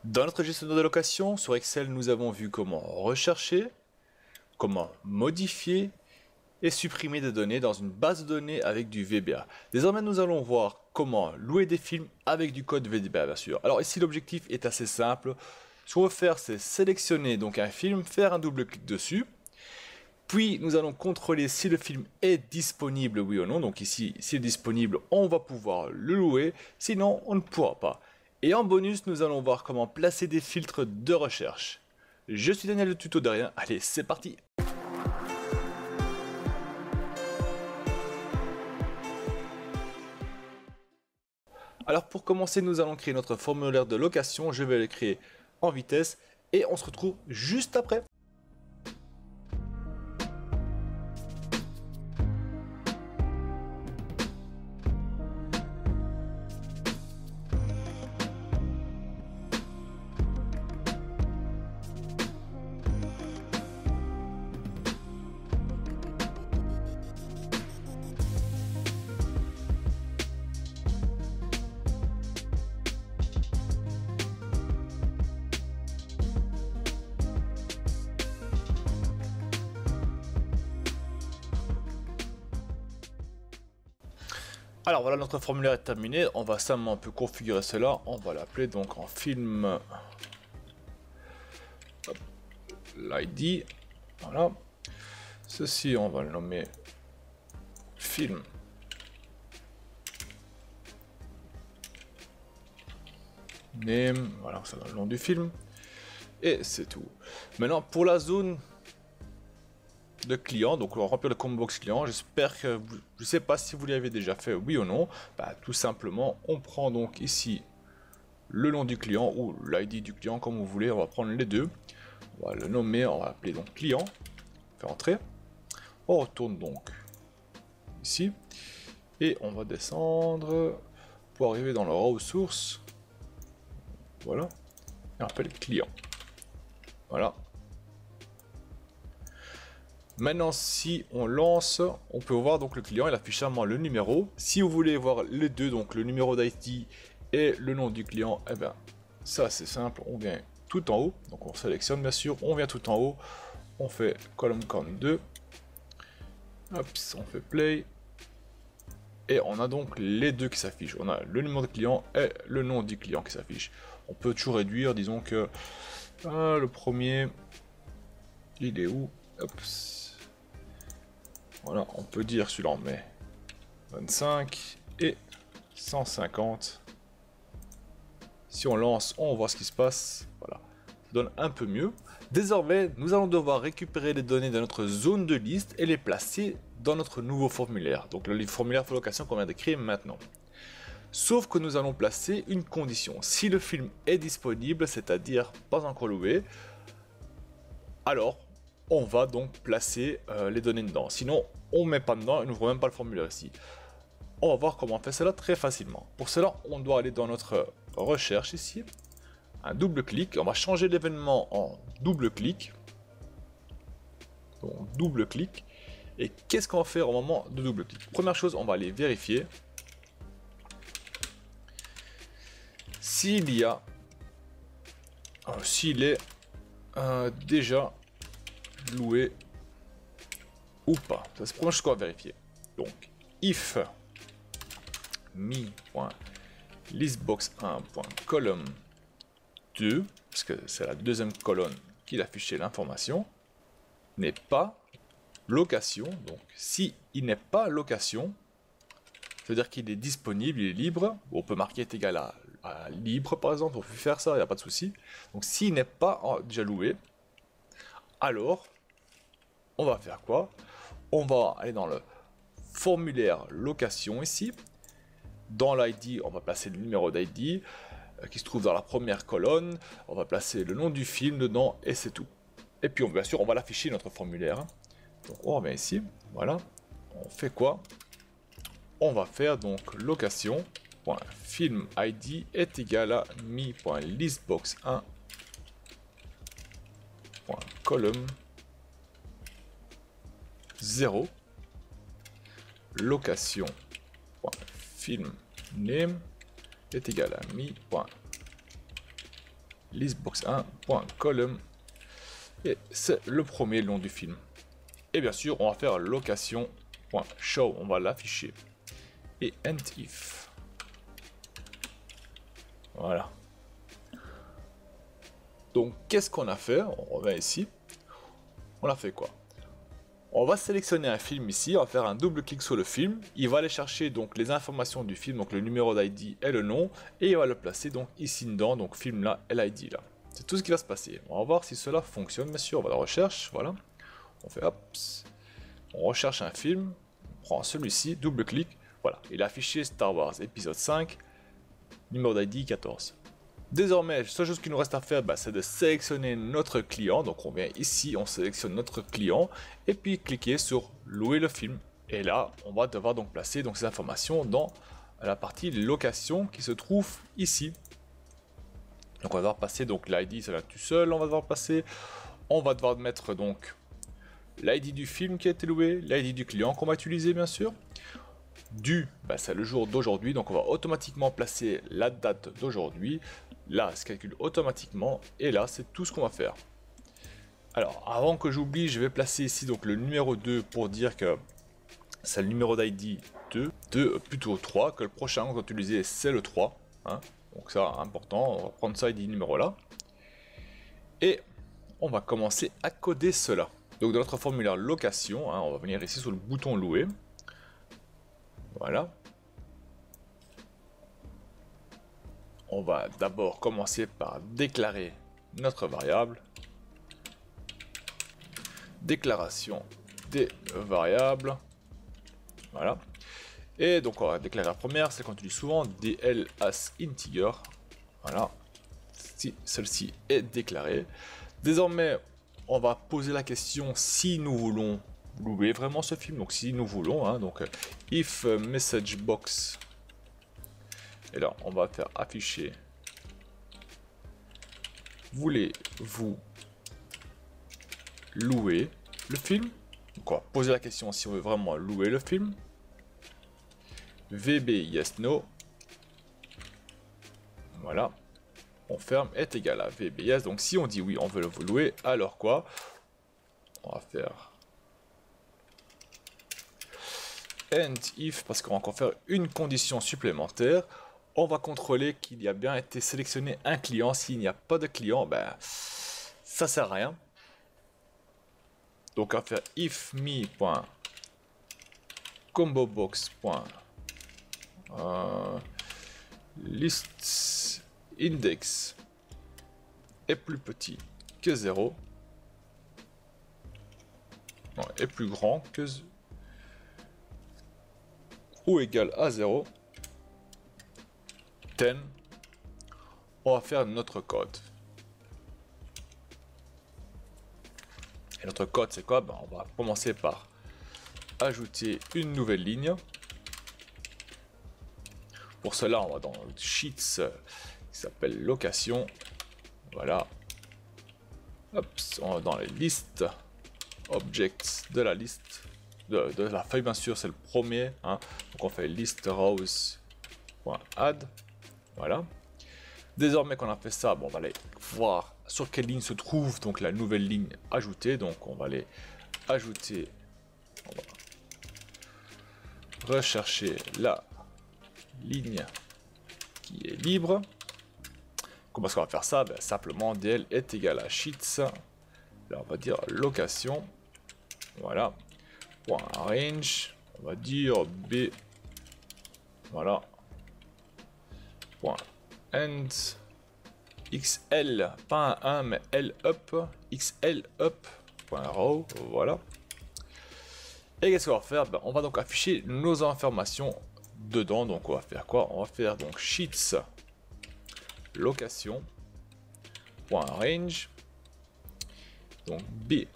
Dans notre gestionnaire de location, sur Excel, nous avons vu comment rechercher, comment modifier et supprimer des données dans une base de données avec du VBA. Désormais, nous allons voir comment louer des films avec du code VBA, bien sûr. Alors ici, l'objectif est assez simple. Ce qu'on va faire, c'est sélectionner donc un film, faire un double clic dessus. Puis, nous allons contrôler si le film est disponible, oui ou non. Donc ici, s'il est disponible, on va pouvoir le louer. Sinon, on ne pourra pas. Et en bonus, nous allons voir comment placer des filtres de recherche. Je suis Daniel, le tuto de rien. Allez, c'est parti! Alors pour commencer, nous allons créer notre formulaire de location. Je vais le créer en vitesse et on se retrouve juste après. Alors voilà, notre formulaire est terminé. On va simplement un peu configurer cela. On va l'appeler donc en film l'ID. Voilà. Ceci, on va le nommer film name. Voilà, ça donne le nom du film. Et c'est tout. Maintenant, pour la zone de client, donc on va remplir le combo box client. J'espère que je ne sais pas si vous l'avez déjà fait, oui ou non. Bah, tout simplement, on prend donc ici le nom du client ou l'ID du client, comme vous voulez. On va prendre les deux. On va le nommer, on va appeler donc client. Faire entrer. On retourne donc ici et on va descendre pour arriver dans le raw source. Voilà. Et on appelle client. Voilà. Maintenant, si on lance, on peut voir donc le client, il affiche seulement le numéro. Si vous voulez voir les deux, donc le numéro d'ID et le nom du client, eh bien, ça c'est simple, on vient tout en haut. Donc on sélectionne bien sûr, on vient tout en haut, on fait column count 2. Hop, on fait play. Et on a donc les deux qui s'affichent. On a le numéro de client et le nom du client qui s'affiche. On peut toujours réduire, disons que le premier, il est où? Hop. Voilà, on peut dire celui-là on met 25 et 150. Si on lance, on voit ce qui se passe. Voilà, ça donne un peu mieux. Désormais, nous allons devoir récupérer les données de notre zone de liste et les placer dans notre nouveau formulaire. Donc le formulaire de location qu'on vient de créer maintenant. Sauf que nous allons placer une condition. Si le film est disponible, c'est-à-dire pas encore loué, alors on va donc placer les données dedans. Sinon, on ne met pas dedans et n'ouvre même pas le formulaire ici. On va voir comment on fait cela très facilement. Pour cela, on doit aller dans notre recherche ici. Un double clic. On va changer l'événement en double clic. Donc, double clic. Et qu'est-ce qu'on va faire au moment de double clic? Première chose, on va aller vérifier s'il y a, s'il est déjà loué ou pas. Ça, c'est la première chose qu'on va vérifier. Donc, if me.listbox1.column 2, parce que c'est la deuxième colonne qui affichait l'information, n'est pas location. Donc, si il n'est pas location, c'est-à-dire qu'il est disponible, il est libre. On peut marquer est égal à libre, par exemple. On peut faire ça, il n'y a pas de souci. Donc, s'il n'est pas déjà loué, alors on va faire quoi? On va aller dans le formulaire location ici. Dans l'ID, on va placer le numéro d'ID qui se trouve dans la première colonne. On va placer le nom du film dedans et c'est tout. Et puis bien sûr, on va l'afficher notre formulaire. Donc on revient ici. Voilà. On fait quoi? On va faire donc location.film ID est égal à me.listbox1.column 0 location.film name est égal à listbox1.column et c'est le premier nom du film. Et bien sûr, on va faire location.show, on va l'afficher. Et end if. Voilà. Donc, qu'est-ce qu'on a fait? On revient ici. On a fait quoi? On va sélectionner un film ici, on va faire un double clic sur le film. Il va aller chercher donc les informations du film, donc le numéro d'ID et le nom, et il va le placer donc ici dedans, donc film là et l'ID là. C'est tout ce qui va se passer. On va voir si cela fonctionne, bien sûr. On va à la recherche, voilà. On fait hop, on recherche un film, on prend celui-ci, double clic, voilà. Il est affiché Star Wars épisode 5, numéro d'ID 14. Désormais, la seule chose qu'il nous reste à faire, c'est de sélectionner notre client. Donc on vient ici, on sélectionne notre client et puis cliquer sur louer le film. Et là, on va devoir donc placer donc ces informations dans la partie location qui se trouve ici. Donc on va devoir passer donc l'ID, ça va tout seul, on va devoir passer. On va devoir mettre donc l'ID du film qui a été loué, l'ID du client qu'on va utiliser bien sûr. C'est le jour d'aujourd'hui, donc on va automatiquement placer la date d'aujourd'hui. Là, se calcule automatiquement et là, c'est tout ce qu'on va faire. Alors, avant que j'oublie, je vais placer ici donc le numéro 2 pour dire que c'est le numéro d'ID 2, plutôt 3, que le prochain qu'on va utiliser c'est le 3. Hein. Donc ça, important, on va prendre ça ID numéro là. Et on va commencer à coder cela. Donc dans notre formulaire location, on va venir ici sur le bouton louer. Voilà. On va d'abord commencer par déclarer notre variable. Déclaration des variables. Voilà. Et donc on va déclarer la première, c'est qu'on utilise souvent DL as integer. Voilà. Si celle-ci est déclarée. Désormais, on va poser la question si nous voulons louer vraiment ce film. Donc si nous voulons, donc if message box. Et là, on va faire afficher. Voulez-vous louer le film? Donc on va poser la question si on veut vraiment louer le film. VB yes no. Voilà. On ferme est égal à VB yes. Donc si on dit oui, on veut le louer, alors quoi? On va faire end if parce qu'on va encore faire une condition supplémentaire. On va contrôler qu'il y a bien été sélectionné un client. S'il n'y a pas de client, ça sert à rien. Donc on va faire if me.combobox.list index est plus petit que 0. Non, est plus grand que ou égal à 0. On va faire notre code. Et notre code c'est quoi? On va commencer par ajouter une nouvelle ligne. Pour cela, on va dans Sheets qui s'appelle location. Voilà. Hop, on va dans les listes, objects de la liste, de la feuille bien sûr, c'est le premier. Donc on fait list rows.add. Voilà. Désormais qu'on a fait ça, on va aller voir sur quelle ligne se trouve donc la nouvelle ligne ajoutée. Donc on va aller ajouter, on va rechercher la ligne qui est libre. Comment est-ce qu'on va faire ça? Simplement DL est égal à sheets. Là on va dire location. Voilà. Point range. On va dire B. Voilà. Point end xl, pas un 1 mais L up, xl up, point row, voilà. Et qu'est-ce qu'on va faire? On va donc afficher nos informations dedans. Donc on va faire quoi? On va faire donc sheets location point range. Donc b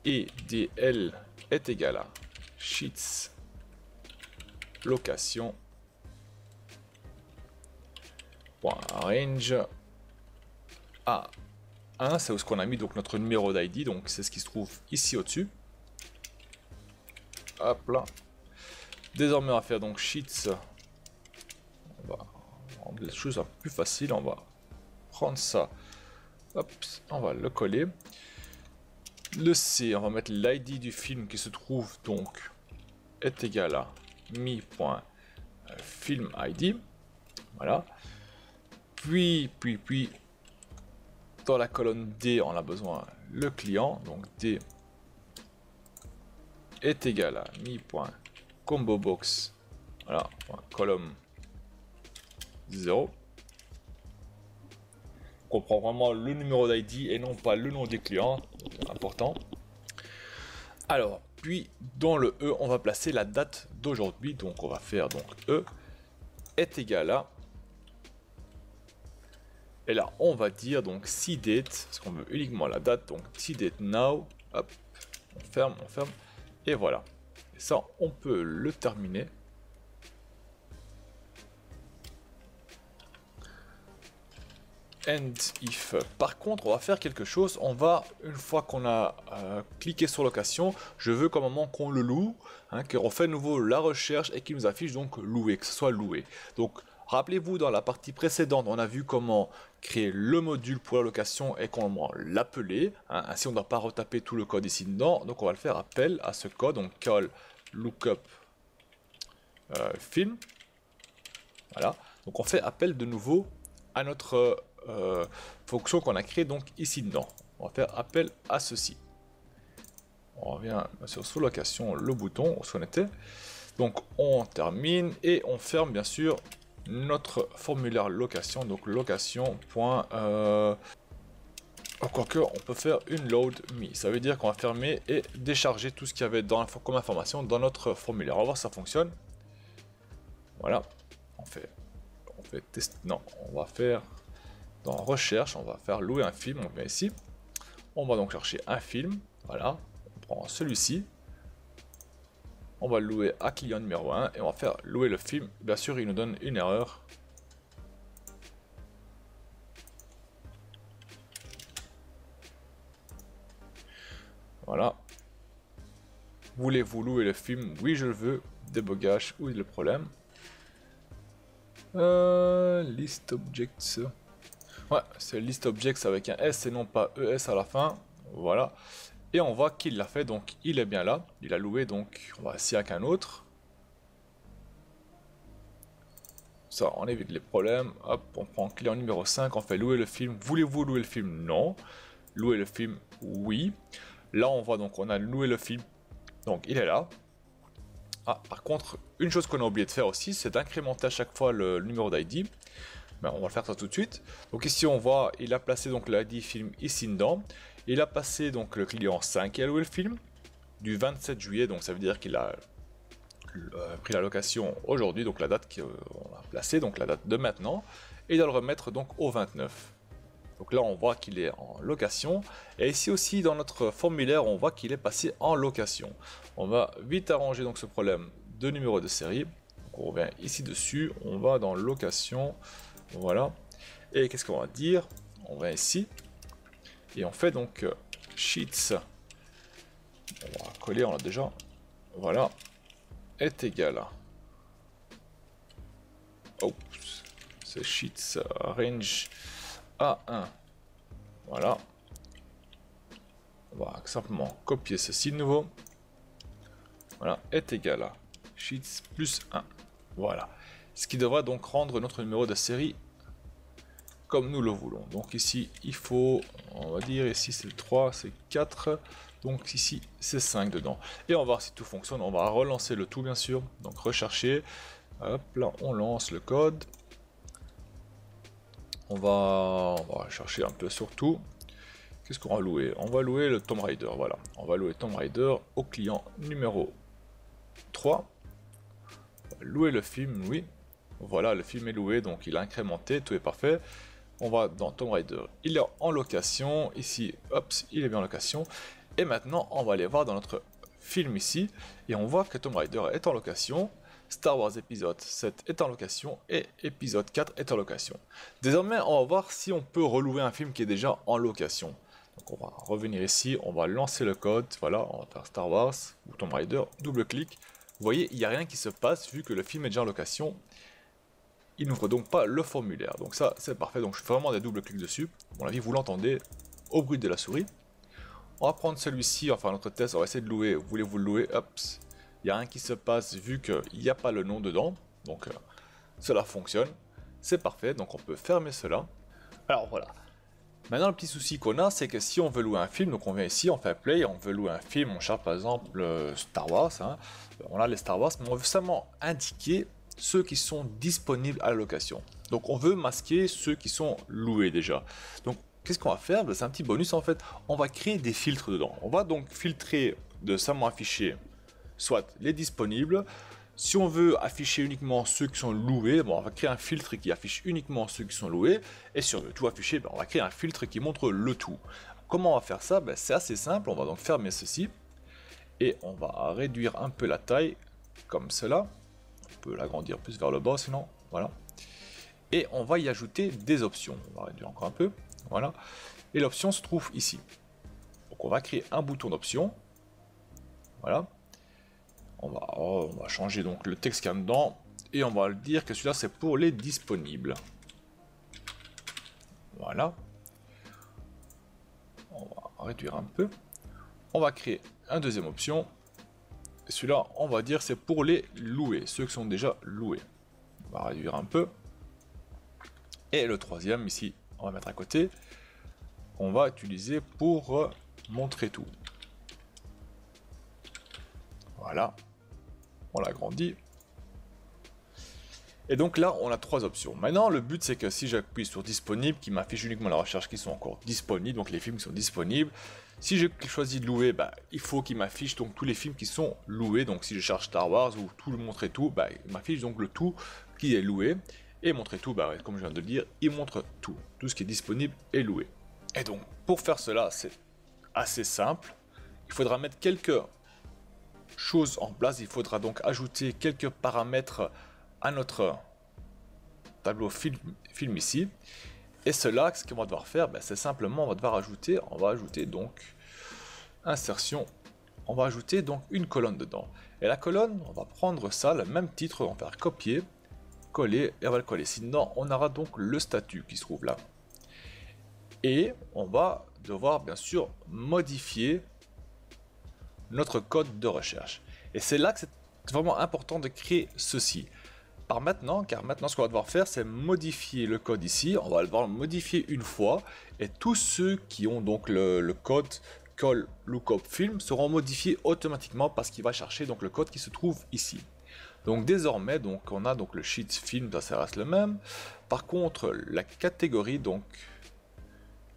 et dl est égal à sheets location point range à 1, c'est où ce qu'on a mis donc notre numéro d'ID, donc c'est ce qui se trouve ici au-dessus. Hop là. Désormais on va faire donc sheets. On va rendre les choses un peu plus faciles. On va prendre ça Hop, on va le coller. Le C, on va mettre l'ID du film qui se trouve donc est égal à mi.film ID. Voilà. Puis, dans la colonne D, on a besoin le client. Donc D est égal à mi.combobox. Voilà, colonne 0. On prend vraiment le numéro d'ID et non pas le nom du client. Important. Alors, puis dans le E, on va placer la date d'aujourd'hui. Donc on va faire donc E est égal à. Et là, on va dire donc si date, parce qu'on veut uniquement la date, donc si date now. Hop, on ferme, et voilà. Et ça, on peut le terminer. And if. Par contre, on va faire quelque chose. On va, une fois qu'on a cliqué sur location, je veux qu'au moment qu'on le loue, qu'on fait de nouveau la recherche et qu'il nous affiche donc loué, que ce soit loué. Donc, rappelez-vous, dans la partie précédente, on a vu comment créer le module pour la location et comment l'appeler. Ainsi, on ne doit pas retaper tout le code ici dedans. Donc, on va le faire appel à ce code. Donc, call lookup film. Voilà. Donc, on fait appel de nouveau à notre fonction qu'on a créée donc ici dedans. On va faire appel à ceci. On revient sur sous location, le bouton où on était. Donc on termine et on ferme bien sûr notre formulaire location. Donc location. Quoique on peut faire une load me. Ça veut dire qu'on va fermer et décharger tout ce qu'il y avait dans comme information dans notre formulaire. On va voir si ça fonctionne. Voilà. On fait test. Non, on va faire dans recherche, on va faire louer un film, on vient ici, on va donc chercher un film, voilà, on prend celui-ci, on va le louer à client numéro 1 et on va faire louer le film, bien sûr il nous donne une erreur. Voilà. Voulez-vous louer le film? Oui je le veux. Débogage, où est le problème? List objects. Ouais, c'est list objects avec un S et non pas ES à la fin. Voilà. Et on voit qu'il l'a fait, donc il est bien là. Il a loué, donc on va essayer avec un autre. Ça, on évite les problèmes. Hop, on prend client numéro 5, on fait louer le film. Voulez-vous louer le film? Non. Louer le film? Oui. Là, on voit donc on a loué le film. Donc il est là. Ah, par contre, une chose qu'on a oublié de faire aussi, c'est d'incrémenter à chaque fois le numéro d'ID. Ben, on va le faire ça tout de suite. Donc ici on voit, il a placé donc l'ID film ici dedans. Il a passé donc le client 5 qui a loué le film du 27 juillet. Donc ça veut dire qu'il a pris la location aujourd'hui, donc la date qu'on a placée, donc la date de maintenant. Et il doit le remettre donc au 29. Donc là on voit qu'il est en location. Et ici aussi dans notre formulaire on voit qu'il est passé en location. On va vite arranger donc ce problème de numéro de série. Donc on revient ici dessus, on va dans location. Voilà. Et qu'est-ce qu'on va dire? On va ici. Et on fait donc sheets. On va coller, on l'a déjà. Voilà. Est égal à. Oups. C'est sheets range A1. Voilà. On va simplement copier ceci de nouveau. Voilà. Est égal à sheets plus 1. Voilà. Ce qui devrait donc rendre notre numéro de série comme nous le voulons. Donc ici il faut, on va dire ici c'est 3, c'est 4, donc ici c'est 5 dedans. Et on va voir si tout fonctionne, on va relancer le tout bien sûr, donc rechercher, hop là on lance le code, on va chercher un peu sur tout. Qu'est-ce qu'on va louer? On va louer le Tomb Raider, voilà, on va louer Tomb Raider au client numéro 3, louer le film, oui, voilà le film est loué, donc il a incrémenté, tout est parfait. On va dans Tomb Raider, il est en location, ici, hop, il est bien en location. Et maintenant, on va aller voir dans notre film ici, et on voit que Tomb Raider est en location, Star Wars épisode 7 est en location, et épisode 4 est en location. Désormais, on va voir si on peut relouer un film qui est déjà en location. Donc on va revenir ici, on va lancer le code, voilà, on va faire Star Wars, ou Tomb Raider, double clic. Vous voyez, il n'y a rien qui se passe vu que le film est déjà en location. il n'ouvre donc pas le formulaire. Donc ça, c'est parfait. Donc je fais vraiment des doubles clics dessus. À mon avis, vous l'entendez au bruit de la souris. On va prendre celui-ci, enfin notre test, on va essayer de louer. Voulez-vous le louer? Hop. Il n'y a rien qui se passe vu qu'il n'y a pas le nom dedans. Donc cela fonctionne. C'est parfait. Donc on peut fermer cela. Alors voilà. Maintenant, le petit souci qu'on a, c'est que si on veut louer un film, donc on vient ici, on fait play, on veut louer un film, on cherche par exemple Star Wars, hein. On a les Star Wars, mais on veut seulement indiquer ceux qui sont disponibles à la location. Donc on veut masquer ceux qui sont loués déjà. Donc qu'est-ce qu'on va faire? C'est un petit bonus en fait, on va créer des filtres dedans. On va donc filtrer de seulement afficher soit les disponibles. Si on veut afficher uniquement ceux qui sont loués, bon, on va créer un filtre qui affiche uniquement ceux qui sont loués. Et si on veut tout afficher, on va créer un filtre qui montre le tout. Comment on va faire ça? C'est assez simple, on va donc fermer ceci. Et on va réduire un peu la taille, comme cela. On peut l'agrandir plus vers le bas sinon, voilà. Et on va y ajouter des options. On va réduire encore un peu, voilà. Et l'option se trouve ici. Donc on va créer un bouton d'option. Voilà. On va changer donc le texte qu'il y a dedans et on va le dire que celui-là c'est pour les disponibles. Voilà. On va réduire un peu. On va créer une deuxième option. Celui-là, on va dire c'est pour les loués, ceux qui sont déjà loués. On va réduire un peu. Et le troisième ici, on va mettre à côté. On va utiliser pour montrer tout. Voilà. On l'agrandit. Et donc là, on a trois options. Maintenant, le but, c'est que si j'appuie sur disponible, qui m'affiche uniquement la recherche qui sont encore disponibles, donc les films qui sont disponibles. Si je choisis de louer, il faut qu'il m'affiche donc tous les films qui sont loués. Donc si je cherche Star Wars ou tout le montrer tout, il m'affiche donc le tout qui est loué. Et montrer tout, comme je viens de le dire, il montre tout. Tout ce qui est disponible est loué. Et donc, pour faire cela, c'est assez simple. Il faudra mettre quelques chose en place, il faudra donc ajouter quelques paramètres à notre tableau film ici. Et cela, ce qu'on va devoir faire, c'est simplement, on va ajouter donc insertion, on va ajouter donc une colonne dedans. Et la colonne, on va prendre ça, le même titre, on va faire copier, coller, et on va le coller. Sinon, on aura donc le statut qui se trouve là. Et on va devoir bien sûr modifier notre code de recherche. Et c'est là que c'est vraiment important de créer ceci. Car maintenant, ce qu'on va devoir faire, c'est modifier le code ici. On va devoir le modifier une fois. Et tous ceux qui ont donc le code call lookup film seront modifiés automatiquement parce qu'il va chercher donc le code qui se trouve ici. Donc désormais, donc on a donc le sheet film, ça reste le même. Par contre, la catégorie, donc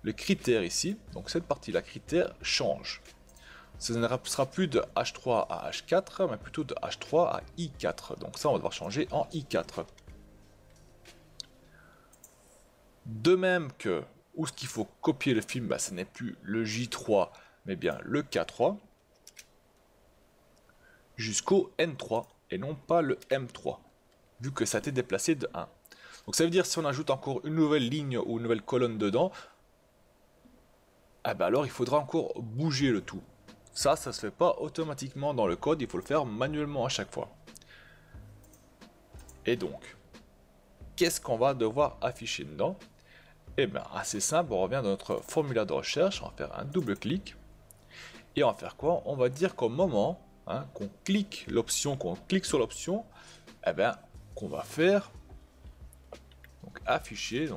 le critère ici, donc cette partie-là, critère change. Ce ne sera plus de H3 à H4, mais plutôt de H3 à I4. Donc ça, on va devoir changer en I4. De même que, où ce qu'il faut copier le film, ce n'est plus le J3, mais bien le K3, jusqu'au N3, et non pas le M3, vu que ça a été déplacé de 1. Donc ça veut dire si on ajoute encore une nouvelle ligne ou une nouvelle colonne dedans, alors il faudra encore bouger le tout. Ça se fait pas automatiquement dans le code, il faut le faire manuellement à chaque fois. Et donc, qu'est-ce qu'on va devoir afficher dedans? Eh bien, assez simple, on revient dans notre formulaire de recherche, on va faire un double clic. Et on va faire quoi? On va dire qu'au moment qu'on clique sur l'option, qu'on va faire donc afficher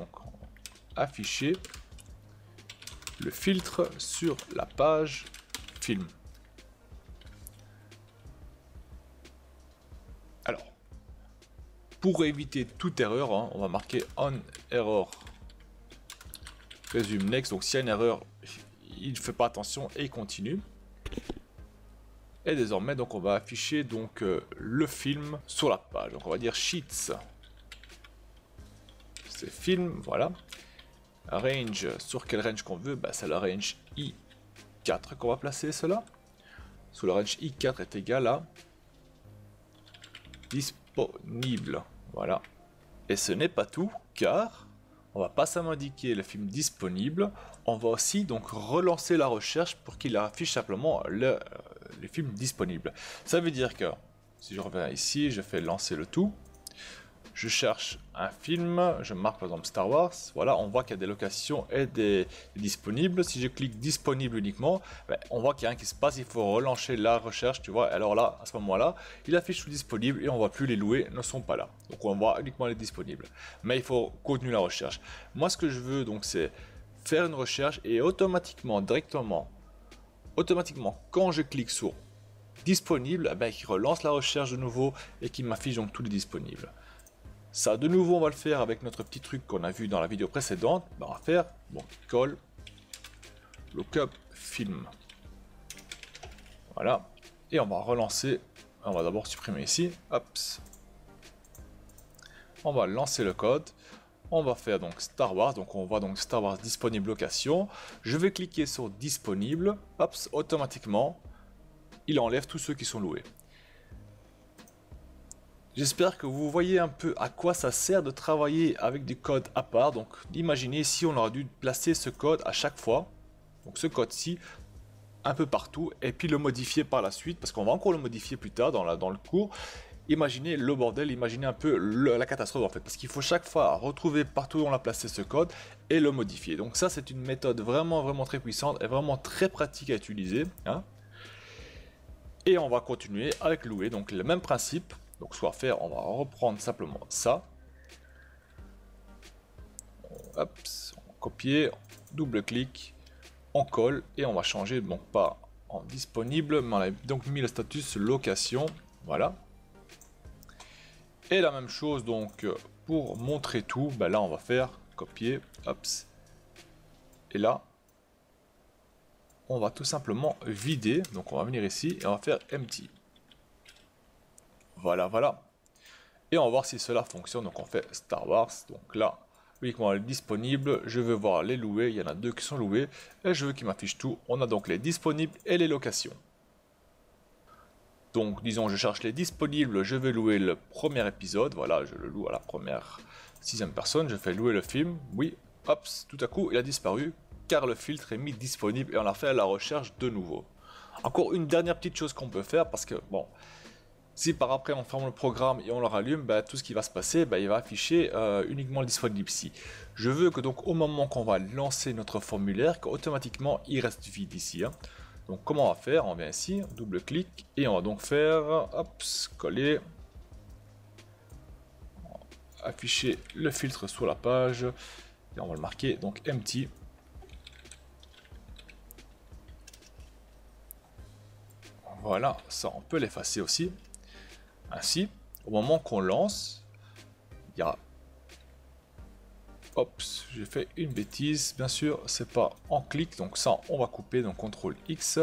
le filtre sur la page film. Alors, pour éviter toute erreur, on va marquer on error resume next. Donc s'il y a une erreur, il ne fait pas attention et il continue. Et désormais, donc on va afficher donc le film sur la page. Donc on va dire sheets. C'est film, voilà. Range, sur quel range qu'on veut, c'est le range I4 qu'on va placer cela. Sous le range I4 est égal à disponible. Voilà. Et ce n'est pas tout, car on va pas seulement indiquer le film disponible, on va aussi donc relancer la recherche pour qu'il affiche simplement le film disponible. Ça veut dire que si je reviens ici, je fais lancer le tout, je cherche un film, je marque par exemple Star Wars, voilà, on voit qu'il y a des locations et des disponibles. Si je clique disponible uniquement, ben, on voit qu'il y a un qui se passe, il faut relancer la recherche, tu vois. Alors là, à ce moment-là, il affiche tout disponible et on voit plus les loués ne sont pas là. Donc on voit uniquement les disponibles. Mais il faut continuer la recherche. Moi, ce que je veux donc, c'est faire une recherche et automatiquement, automatiquement, quand je clique sur disponible, ben, il relance la recherche de nouveau et qui m'affiche donc tous les disponibles. Ça, de nouveau, on va le faire avec notre petit truc qu'on a vu dans la vidéo précédente. Ben, on va faire bon, call lookup film. Voilà. Et on va relancer. On va d'abord supprimer ici. Hop. On va lancer le code. On va faire donc Star Wars. Donc on voit donc Star Wars disponible location. Je vais cliquer sur disponible. Hop. Automatiquement, il enlève tous ceux qui sont loués. J'espère que vous voyez un peu à quoi ça sert de travailler avec du code à part. Donc imaginez si on aurait dû placer ce code à chaque fois. Donc ce code-ci un peu partout et puis le modifier par la suite parce qu'on va encore le modifier plus tard dans le cours. Imaginez le bordel, imaginez un peu la catastrophe en fait. Parce qu'il faut chaque fois retrouver partout où on a placé ce code et le modifier. Donc ça c'est une méthode vraiment très puissante et vraiment très pratique à utiliser. Hein. Et on va continuer avec louer. Donc le même principe. Donc ce qu'on va faire, on va reprendre simplement ça. Hop, on copier, double-clic, on colle et on va changer, donc pas en disponible, mais on a donc mis le status location. Voilà. Et la même chose donc pour montrer tout, ben là on va faire copier, hop. Et là, on va tout simplement vider. Donc on va venir ici et on va faire empty. Voilà. Et on va voir si cela fonctionne. Donc on fait Star Wars. Donc là, uniquement les disponibles. Je veux voir les loués. Il y en a 2 qui sont loués. Et je veux qu'il m'affiche tout. On a donc les disponibles et les locations. Donc disons je cherche les disponibles. Je vais louer le premier épisode. Voilà, je le loue à la première 6e personne. Je fais louer le film. Oui, hop, tout à coup il a disparu. Car le filtre est mis disponible. Et on a fait la recherche de nouveau. Encore une dernière petite chose qu'on peut faire. Parce que bon... Si par après on ferme le programme et on le rallume, bah, tout ce qui va se passer, bah, il va afficher uniquement le disponible ici. Je veux que donc au moment qu'on va lancer notre formulaire, qu'automatiquement il reste vide ici. Hein. Donc comment on va faire? On vient ici, double-clic et on va donc faire, hop, coller, afficher le filtre sur la page et on va le marquer donc empty. Voilà, ça on peut l'effacer aussi. Ainsi, au moment qu'on lance, il y a... Oups, j'ai fait une bêtise, bien sûr, c'est pas en clic, donc ça on va couper, donc CTRL X,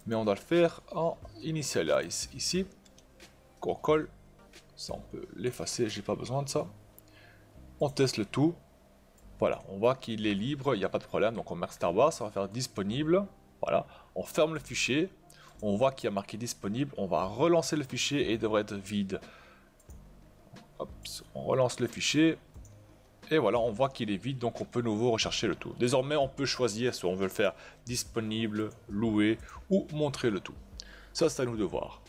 mais on doit le faire en initialize. Ici, qu'on colle, ça on peut l'effacer, j'ai pas besoin de ça. On teste le tout, voilà, on voit qu'il est libre, il n'y a pas de problème, donc on met Star Wars, on va faire disponible, voilà, on ferme le fichier. On voit qu'il y a marqué disponible, on va relancer le fichier et il devrait être vide. Hop, on relance le fichier et voilà, on voit qu'il est vide, donc on peut nouveau rechercher le tout. Désormais, on peut choisir si on veut le faire disponible, louer ou montrer le tout. Ça, c'est à nous de voir.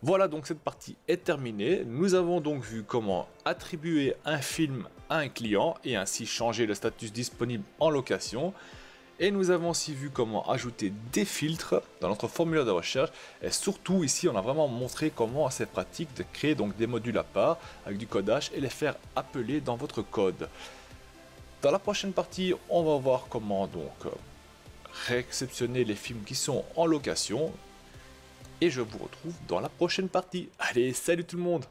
Voilà, donc cette partie est terminée. Nous avons donc vu comment attribuer un film à un client et ainsi changer le statut disponible en location. Et nous avons aussi vu comment ajouter des filtres dans notre formulaire de recherche. Et surtout ici, on a vraiment montré comment c'est pratique de créer donc des modules à part avec du codage et les faire appeler dans votre code. Dans la prochaine partie, on va voir comment donc réceptionner les films qui sont en location. Et je vous retrouve dans la prochaine partie. Allez, salut tout le monde!